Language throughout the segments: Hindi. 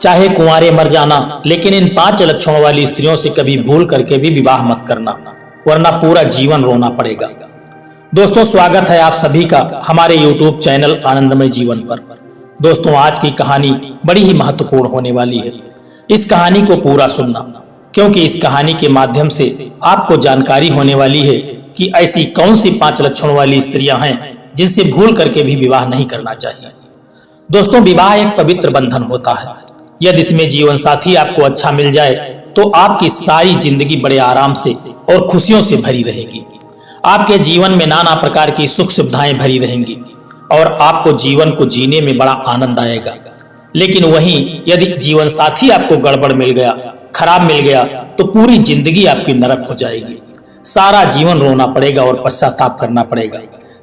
चाहे कुंवारे मर जाना, लेकिन इन 5 लक्षणों वाली स्त्रियों से कभी भूल करके भी विवाह मत करना, वरना पूरा जीवन रोना पड़ेगा। दोस्तों, स्वागत है आप सभी का हमारे YouTube चैनल आनंदमय जीवन पर। दोस्तों, आज की कहानी बड़ी ही महत्वपूर्ण होने वाली है। इस कहानी को पूरा सुनना, क्योंकि इस कहानी के माध्यम से आपको जानकारी होने वाली है कि ऐसी कौन सी 5 लक्षणों वाली स्त्रियां हैं जिनसे भूल करके भी विवाह नहीं करना चाहिए। दोस्तों, विवाह एक पवित्र बंधन होता है। यदि इसमें जीवन साथी आपको अच्छा मिल जाए तो आपकी सारी जिंदगी बड़े आराम से और खुशियों से भरी रहेगी। आपके जीवन में नाना प्रकार की सुख सुविधाएं भरी रहेंगी और आपको जीवन को जीने में बड़ा आनंद आएगा। लेकिन वहीं यदि जीवन साथी आपको गड़बड़ मिल गया, खराब मिल गया, तो पूरी जिंदगी आपकी नरक हो जाएगी। सारा जीवन रोना पड़ेगा और पश्चाताप करना पड़ेगा।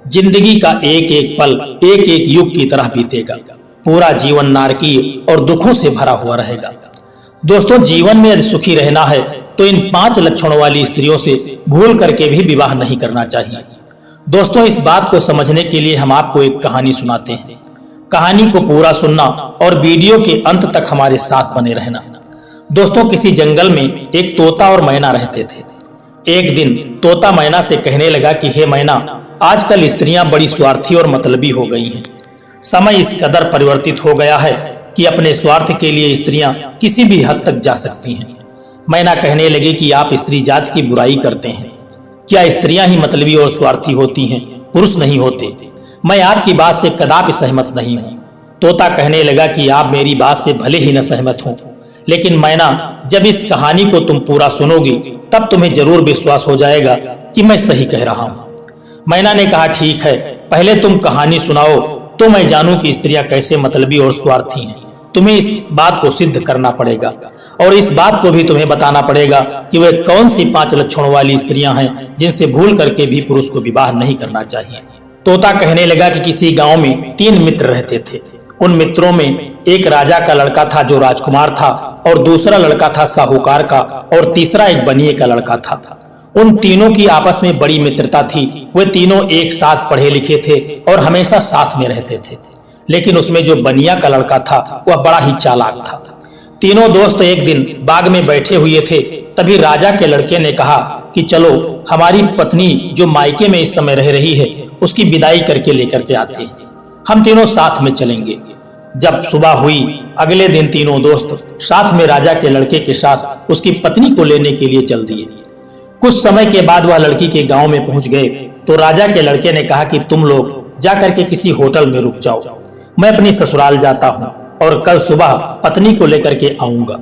जिंदगी का एक एक पल एक एक युग की तरह बीतेगा। पूरा जीवन नारकीय और दुखों से भरा हुआ रहेगा। दोस्तों, जीवन में यदि सुखी रहना है तो इन 5 लक्षणों वाली स्त्रियों से भूल करके भी विवाह नहीं करना चाहिए। दोस्तों, इस बात को समझने के लिए हम आपको एक कहानी सुनाते हैं। कहानी को पूरा सुनना और वीडियो के अंत तक हमारे साथ बने रहना। दोस्तों, किसी जंगल में एक तोता और मैना रहते थे। एक दिन तोता मैना से कहने लगा कि हे मैना, आजकल स्त्रियां बड़ी स्वार्थी और मतलबी हो गई हैं। समय इस कदर परिवर्तित हो गया है कि अपने स्वार्थ के लिए स्त्रियां किसी भी हद तक जा सकती हैं। मैना कहने लगी कि आप स्त्री जात की बुराई करते हैं। क्या स्त्रियां ही मतलबी और स्वार्थी होती हैं, पुरुष नहीं होते? मैं आपकी बात से कदापि सहमत नहीं हूँ। तोता कहने लगा कि आप मेरी बात से भले ही न सहमत हो, लेकिन मैना, जब इस कहानी को तुम पूरा सुनोगी तब तुम्हें जरूर विश्वास हो जाएगा कि मैं सही कह रहा हूँ। मैना ने कहा, ठीक है, पहले तुम कहानी सुनाओ तो मैं जानूं कि स्त्रियां कैसे मतलबी और स्वार्थी हैं। तुम्हें इस बात को सिद्ध करना पड़ेगा और इस बात को भी तुम्हें बताना पड़ेगा कि वे कौन सी 5 लक्षणों वाली स्त्रियां हैं जिनसे भूल करके भी पुरुष को विवाह नहीं करना चाहिए। तोता कहने लगा कि किसी गांव में 3 मित्र रहते थे। उन मित्रों में एक राजा का लड़का था जो राजकुमार था, और दूसरा लड़का था साहूकार का, और तीसरा एक बनिए का लड़का था। उन तीनों की आपस में बड़ी मित्रता थी। वे तीनों एक साथ पढ़े लिखे थे और हमेशा साथ में रहते थे। लेकिन उसमें जो बनिया का लड़का था वह बड़ा ही चालाक था। तीनों दोस्त एक दिन बाग में बैठे हुए थे। तभी राजा के लड़के ने कहा कि चलो, हमारी पत्नी जो मायके में इस समय रह रही है उसकी विदाई करके लेकर के आते हैं। हम तीनों साथ में चलेंगे। जब सुबह हुई, अगले दिन तीनों दोस्त साथ में राजा के लड़के के साथ उसकी पत्नी को लेने के लिए चल दिए। कुछ समय के बाद वह लड़की के गांव में पहुंच गए तो राजा के लड़के ने कहा कि तुम लोग जाकर के किसी होटल में रुक जाओ, मैं अपनी ससुराल जाता हूं और कल सुबह पत्नी को लेकर के आऊंगा।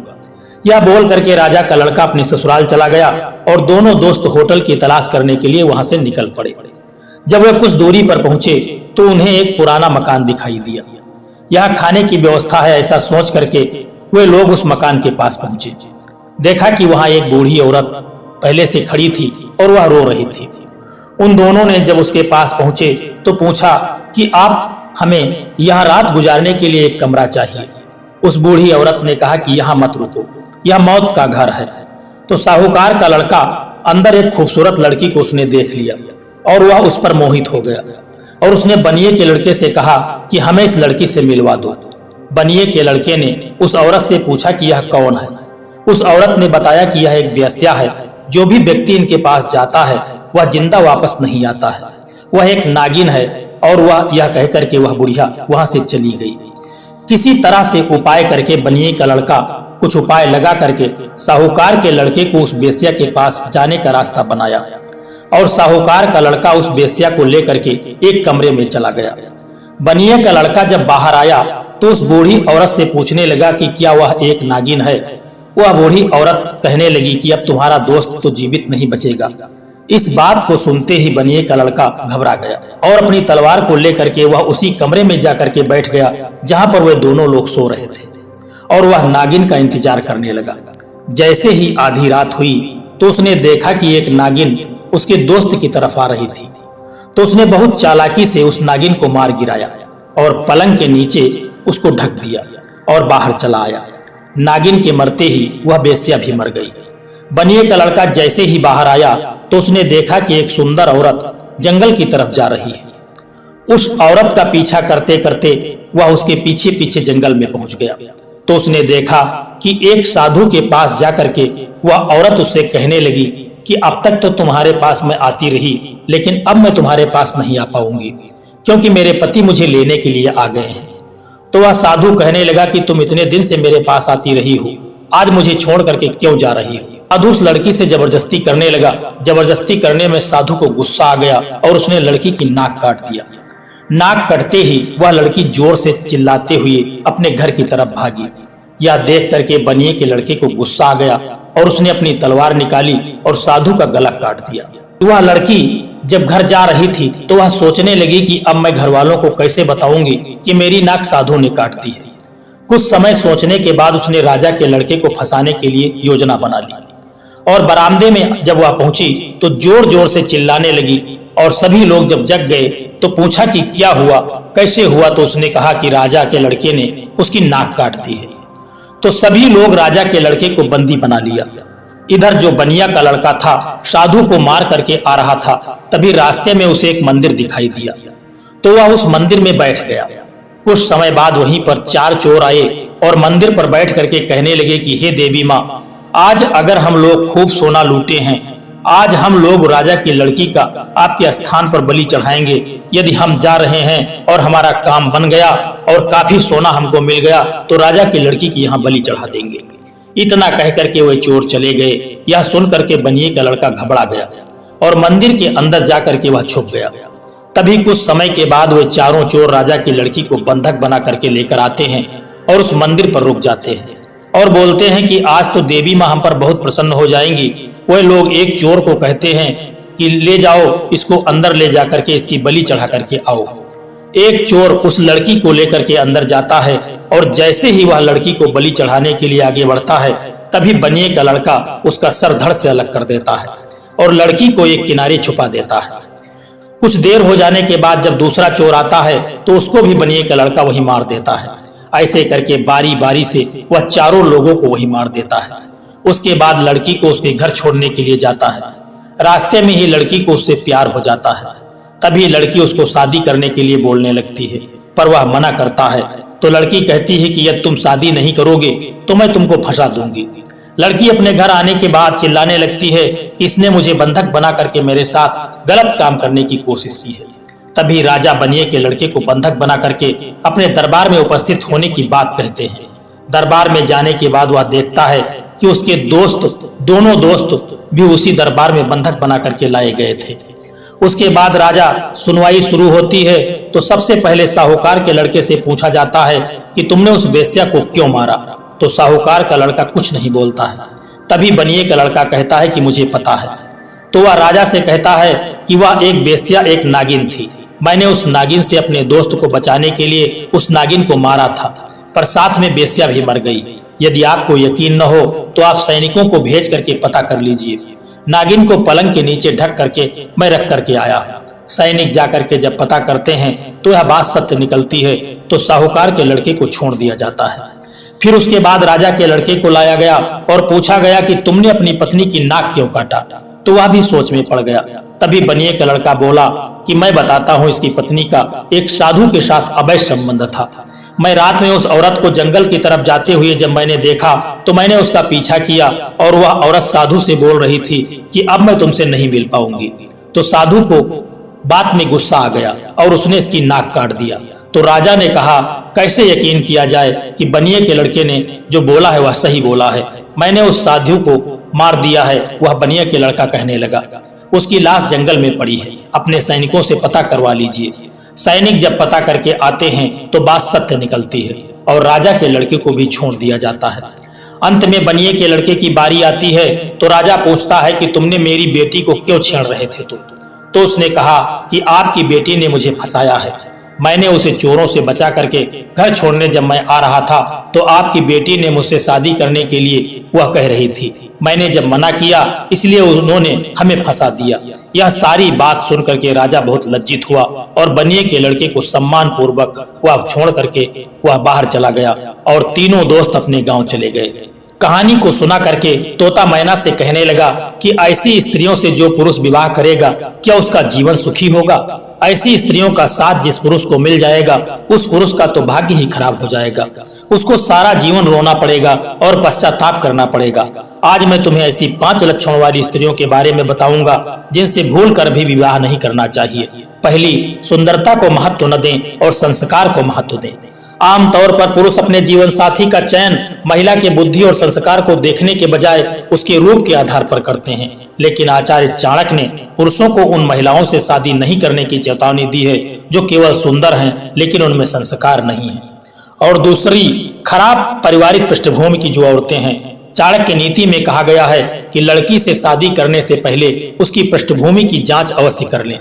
यह बोल करके राजा का लड़का अपनी ससुराल चला गया और दोनों दोस्त होटल की तलाश करने के लिए वहां से निकल पड़े। जब वे कुछ दूरी पर पहुंचे तो उन्हें एक पुराना मकान दिखाई दिया। यहाँ खाने की व्यवस्था है, ऐसा सोच करके वे लोग उस मकान के पास पहुंचे। देखा कि वहां एक बूढ़ी औरत पहले से खड़ी थी और वह रो रही थी। उन दोनों ने जब उसके पास पहुंचे तो पूछा कि आप हमें यहाँ रात गुजारने के लिए एक कमरा चाहिए। उस बूढ़ी औरत ने कहा कि यहाँ मत रुको, यह मौत का घर है। तो साहूकार का लड़का अंदर एक खूबसूरत लड़की को उसने देख लिया और वह उस पर मोहित हो गया और उसने बनिए के लड़के से कहा कि हमें इस लड़की से मिलवा दो। बनिए के लड़के ने उस औरत से पूछा कि यह कौन है। उस औरत ने बताया कि यह एक वेश्या है। जो भी व्यक्ति इनके पास जाता है वह जिंदा वापस नहीं आता है। वह एक नागिन है। और वह यह कहकर के वह बुढ़िया वहां से चली गई। किसी तरह से उपाय करके बनिए का लड़का कुछ उपाय लगा करके साहूकार के लड़के को उस वेश्या के पास जाने का रास्ता बनाया और साहूकार का लड़का उस वेश्या को लेकर के एक कमरे में चला गया। बनिए का लड़का जब बाहर आया तो उस बूढ़ी औरत से पूछने लगा कि क्या वह एक नागिन है। वह बूढ़ी औरत कहने लगी कि अब तुम्हारा दोस्त तो जीवित नहीं बचेगा। इस बात को सुनते ही बनिए का लड़का घबरा गया और अपनी तलवार को लेकर के वह उसी कमरे में जाकर के बैठ गया जहां पर वे दोनों लोग सो रहे थे और वह नागिन का इंतजार करने लगा। जैसे ही आधी रात हुई तो उसने देखा कि एक नागिन उसके दोस्त की तरफ आ रही थी। तो उसने बहुत चालाकी से उस नागिन को मार गिराया और पलंग के नीचे उसको ढक दिया और बाहर चला आया। नागिन के मरते ही वह वेश्या भी मर गई। बनिए का लड़का जैसे ही बाहर आया तो उसने देखा कि एक सुंदर औरत जंगल की तरफ जा रही है। उस औरत का पीछा करते करते वह उसके पीछे पीछे जंगल में पहुंच गया तो उसने देखा कि एक साधु के पास जाकर के वह औरत उससे कहने लगी कि अब तक तो तुम्हारे पास मैं आती रही, लेकिन अब मैं तुम्हारे पास नहीं आ पाऊंगी क्योंकि मेरे पति मुझे लेने के लिए आ गए हैं। तो वह साधु कहने लगा कि तुम इतने दिन से मेरे पास आती रही हो, आज मुझे छोड़ करके क्यों जा रही हो। साधु उस लड़की से जबरदस्ती करने लगा। जबरदस्ती करने में साधु को गुस्सा आ गया और उसने लड़की की नाक काट दिया। नाक कटते ही वह लड़की जोर से चिल्लाते हुए अपने घर की तरफ भागी। यह देख करके बनिए के लड़के को गुस्सा आ गया और उसने अपनी तलवार निकाली और साधु का गला काट दिया। वह लड़की जब घर जा रही थी तो वह सोचने लगी कि अब मैं घर वालों को कैसे बताऊंगी कि मेरी नाक साधु ने काट दी है। कुछ समय सोचने के बाद उसने राजा के लड़के को फंसाने के लिए योजना बना ली और बरामदे में जब वह पहुंची तो जोर जोर से चिल्लाने लगी और सभी लोग जब जग गए तो पूछा कि क्या हुआ, कैसे हुआ। तो उसने कहा कि राजा के लड़के ने उसकी नाक काट दी है। तो सभी लोग राजा के लड़के को बंदी बना लिया। इधर जो बनिया का लड़का था साधु को मार करके आ रहा था, तभी रास्ते में उसे एक मंदिर दिखाई दिया तो वह उस मंदिर में बैठ गया। कुछ समय बाद वहीं पर 4 चोर आए और मंदिर पर बैठ करके कहने लगे कि हे देवी माँ, आज अगर हम लोग खूब सोना लूटे हैं, आज हम लोग राजा की लड़की का आपके स्थान पर बलि चढ़ाएंगे। यदि हम जा रहे हैं और हमारा काम बन गया और काफी सोना हमको मिल गया तो राजा की लड़की की यहाँ बलि चढ़ा देंगे। इतना कह करके वे चोर चले गए। यह सुन करके बनिए का लड़का घबरा गया और मंदिर के अंदर जा करके वह छुप गया। तभी कुछ समय के बाद वे चारों चोर राजा की लड़की को बंधक बना करके लेकर आते हैं और उस मंदिर पर रुक जाते हैं और बोलते हैं कि आज तो देवी माँ हम पर बहुत प्रसन्न हो जाएंगी। वे लोग एक चोर को कहते हैं कि ले जाओ, इसको अंदर ले जा करके इसकी बलि चढ़ा करके आओ। एक चोर उस लड़की को लेकर के अंदर जाता है और जैसे ही वह लड़की को बलि चढ़ाने के लिए आगे बढ़ता है तभी बनिए का लड़का उसका सर धड़ से अलग कर देता है और लड़की को एक किनारे छुपा देता है। कुछ देर हो जाने के बाद जब दूसरा चोर आता है तो उसको भी बनिए का लड़का वही मार देता है। ऐसे करके बारी बारी से वह चारों लोगों को वही मार देता है। उसके बाद लड़की को उसके घर छोड़ने के लिए जाता है। रास्ते में ही लड़की को उससे प्यार हो जाता है। तभी लड़की उसको शादी करने के लिए बोलने लगती है, पर वह मना करता है। तो लड़की कहती है कि यदि तुम शादी नहीं करोगे तो मैं तुमको फंसा दूंगी। लड़की अपने घर आने के बाद चिल्लाने लगती है कि इसने मुझे बंधक बना करके मेरे साथ गलत काम करने की कोशिश की है। तभी राजा बनिए के लड़के को बंधक बना करके अपने दरबार में उपस्थित होने की बात कहते हैं। दरबार में जाने के बाद वह देखता है कि उसके दोनों दोस्त भी उसी दरबार में बंधक बना करके लाए गए थे। उसके बाद राजा सुनवाई शुरू होती है तो सबसे पहले साहूकार के लड़के से पूछा जाता है कि तुमने उस वेश्या को क्यों मारा। तो साहूकार का लड़का कुछ नहीं बोलता है। तभी बनिए का लड़का कहता है कि मुझे पता है। तो वह राजा से कहता है कि वह एक वेश्या एक नागिन थी। मैंने उस नागिन से अपने दोस्त को बचाने के लिए उस नागिन को मारा था, पर साथ में वेश्या भी मर गई। यदि आपको यकीन न हो तो आप सैनिकों को भेज करके पता कर लीजिए। नागिन को पलंग के नीचे ढक करके मैं रख करके आया। सैनिक जाकर के जब पता करते हैं तो यह बात सत्य निकलती है। तो साहूकार के लड़के को छोड़ दिया जाता है। फिर उसके बाद राजा के लड़के को लाया गया और पूछा गया कि तुमने अपनी पत्नी की नाक क्यों काटा। तो वह भी सोच में पड़ गया। तभी बनिए का लड़का बोला कि मैं बताता हूँ, इसकी पत्नी का एक साधु के साथ अवैध संबंध था। मैं रात में उस औरत को जंगल की तरफ जाते हुए जब मैंने देखा तो मैंने उसका पीछा किया और वह औरत साधु से बोल रही थी कि अब मैं तुमसे नहीं मिल पाऊंगी। तो साधु को बात में गुस्सा आ गया और उसने इसकी नाक काट दिया। तो राजा ने कहा कैसे यकीन किया जाए कि बनिए के लड़के ने जो बोला है वह सही बोला है। मैंने उस साधु को मार दिया है। वह बनिए के लड़का कहने लगा, उसकी लाश जंगल में पड़ी है, अपने सैनिकों से पता करवा लीजिए। सैनिक जब पता करके आते हैं तो बात सत्य निकलती है और राजा के लड़के को भी छोड़ दिया जाता है। अंत में बनिए के लड़के की बारी आती है तो राजा पूछता है कि तुमने मेरी बेटी को क्यों छेड़ रहे थे। तो उसने कहा कि आपकी बेटी ने मुझे फंसाया है। मैंने उसे चोरों से बचा करके घर छोड़ने जब मैं आ रहा था तो आपकी बेटी ने मुझसे शादी करने के लिए वह कह रही थी। मैंने जब मना किया इसलिए उन्होंने हमें फंसा दिया। यह सारी बात सुन करके राजा बहुत लज्जित हुआ और बनिए के लड़के को सम्मान पूर्वक वह छोड़ करके वह बाहर चला गया और तीनों दोस्त अपने गांव चले गए। कहानी को सुना करके तोता मैना से कहने लगा कि ऐसी स्त्रियों से जो पुरुष विवाह करेगा क्या उसका जीवन सुखी होगा। ऐसी स्त्रियों का साथ जिस पुरुष को मिल जाएगा उस पुरुष का तो भाग्य ही खराब हो जाएगा। उसको सारा जीवन रोना पड़ेगा और पश्चाताप करना पड़ेगा। आज मैं तुम्हें ऐसी 5 लक्षणों वाली स्त्रियों के बारे में बताऊंगा जिनसे भूल कर भी विवाह नहीं करना चाहिए। पहली, सुंदरता को महत्व न दें और संस्कार को महत्व दें। आमतौर पर पुरुष अपने जीवन साथी का चयन महिला के बुद्धि और संस्कार को देखने के बजाय उसके रूप के आधार पर करते हैं, लेकिन आचार्य चाणक्य ने पुरुषों को उन महिलाओं से शादी नहीं करने की चेतावनी दी है जो केवल सुंदर हैं लेकिन उनमें संस्कार नहीं है। और दूसरी, खराब पारिवारिक पृष्ठभूमि की जो औरतें हैं। चाणक्य नीति में कहा गया है कि लड़की से शादी करने से पहले उसकी पृष्ठभूमि की जांच अवश्य कर लें।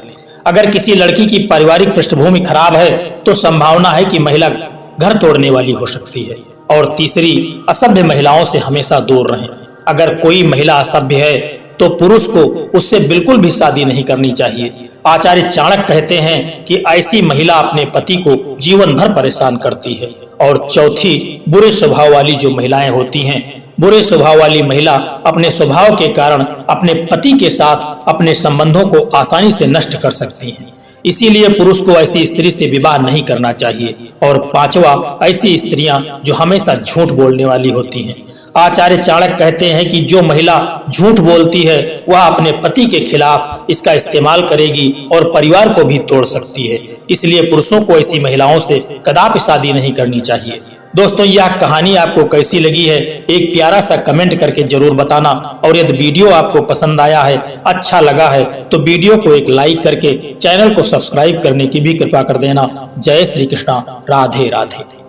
अगर किसी लड़की की पारिवारिक पृष्ठभूमि खराब है तो संभावना है कि महिला घर तोड़ने वाली हो सकती है। और तीसरी, असभ्य महिलाओं से हमेशा दूर रहें। अगर कोई महिला असभ्य है तो पुरुष को उससे बिल्कुल भी शादी नहीं करनी चाहिए। आचार्य चाणक्य कहते हैं कि ऐसी महिला अपने पति को जीवन भर परेशान करती है। और चौथी, बुरे स्वभाव वाली जो महिलाएं होती हैं। बुरे स्वभाव वाली महिला अपने स्वभाव के कारण अपने पति के साथ अपने संबंधों को आसानी से नष्ट कर सकती हैं। इसीलिए पुरुष को ऐसी स्त्री से विवाह नहीं करना चाहिए। और पांचवा, ऐसी स्त्रियां जो हमेशा झूठ बोलने वाली होती हैं। आचार्य चाणक्य कहते हैं कि जो महिला झूठ बोलती है वह अपने पति के खिलाफ इसका इस्तेमाल करेगी और परिवार को भी तोड़ सकती है। इसलिए पुरुषों को ऐसी महिलाओं से कदापि शादी नहीं करनी चाहिए। दोस्तों, यह कहानी आपको कैसी लगी है एक प्यारा सा कमेंट करके जरूर बताना। और यदि वीडियो आपको पसंद आया है, अच्छा लगा है तो वीडियो को एक लाइक करके चैनल को सब्सक्राइब करने की भी कृपा कर देना। जय श्री कृष्णा, राधे राधे।